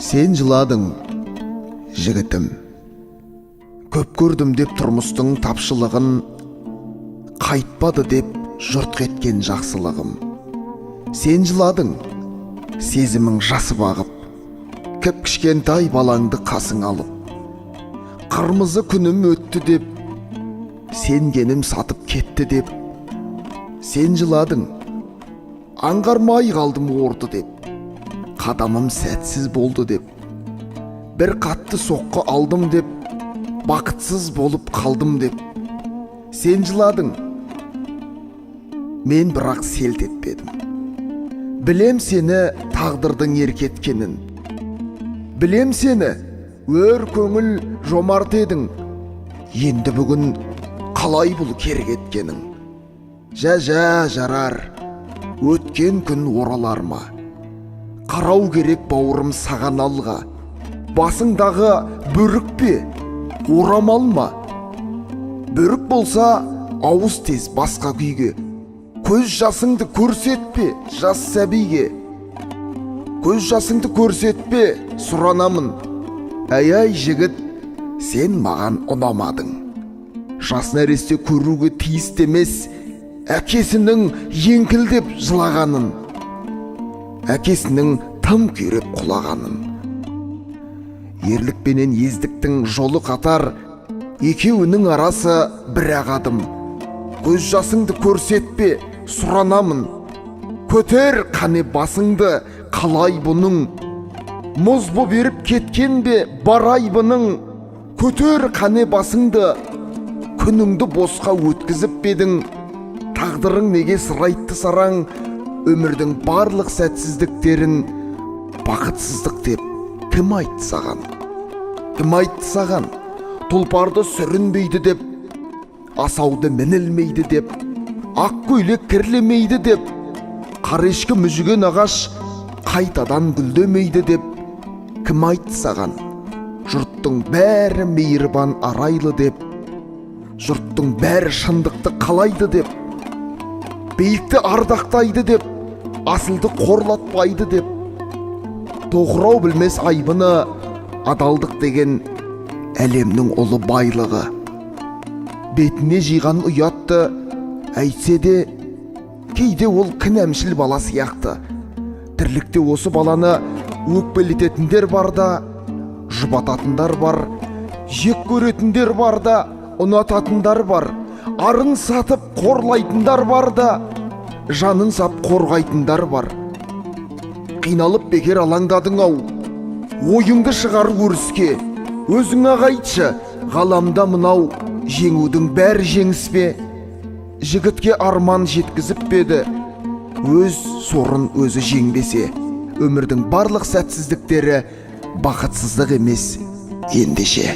Сен жыладың, жігітім. Көп көрдім деп тұрмыстың тапшылығын, қайтпады деп жұрт кеткен жақсылығым. Сен жыладың, сезімің жасы бағып, кіп-кішкентай балаңды қасың алып. Қырмызы күнім өтті деп, сенгенім сатып кетті деп. Сен жыладың, аңғармай қалдым орды деп, қадамым сәтсіз болды деп. Бір қатты соққы алдым деп, бақытсыз болып қалдым деп. Сен жыладың, мен бірақ селт етпедім. Білем сені тағдырдың еркеткенін. Білем сені өр көңіл жомарт едің. Енді бүгін қалай бұл кергеткенің? Жә жарар, өткен күн оралар ма? Қарау керек бауырым саған алға. Басыңдағы бөрік пе, орамал ма? Бөрік болса ауыз тез басқа күйге. Көз жасыңды көрсетпе жас сәбиге. Көз жасыңды көрсетпе, сұранамын. Ай жігіт, сен маған ұнамадың. Жас нәресте көруге тиісті емес, әкесінің еңкілдеп жылағанын, әкесінің тым күйреп құлағанын. Ерлікпенен ездіктің жолы қатар, екеуінің арасы бір-ақ адым. Көз жасыңды көрсетпе, сұранамын. Көтер қане басыңды, қалай бұның? Мұз боп еріп кеткен бе барай бұның? Көтер қане басыңды, күніңді босқа өткізіп бедің. Тағдырың неге сырайтты сараң, өмірдің барлық сәтсіздіктерін бақытсыздық деп кім айтты саған? Кім айтты саған? Тұлпарды сүрінбейді деп, асауды мінілмейді деп, ақ көйлек кірлемейді деп, қарешкі мүжіген ағаш қайтадан гүлдемейді деп, кім айтты саған? Жұрттың бәрі мейірбан арайлы деп, жұрттың бәрі шындықты қалайды деп, биікті ардақтайды деп, асылды қорлатпайды деп. Тоқырау білмес айбыны, адалдық деген әлемнің ұлы байлығы. Бетіне жиған ұятты әйтсе де, кейде ол кінәмшіл бала сияқты. Тірлікте осы баланы өкпелететіндер бар да, жұбататындар бар, жек көретіндер бар да, ұнататындар бар. Арын сатып қорлайтындар бар да, жанын сап қорғайтындар бар. Қиналып бекер алаңдадың-ау, ойыңды шығар өріске. Өзіңе айтшы, ғаламда мынау жеңудің бәрі жеңіс пе? Жігітке арман жеткізіп беді, өз сорын өзі жеңбесе. Өмірдің барлық сәтсіздіктері бақытсыздық емес ендеше.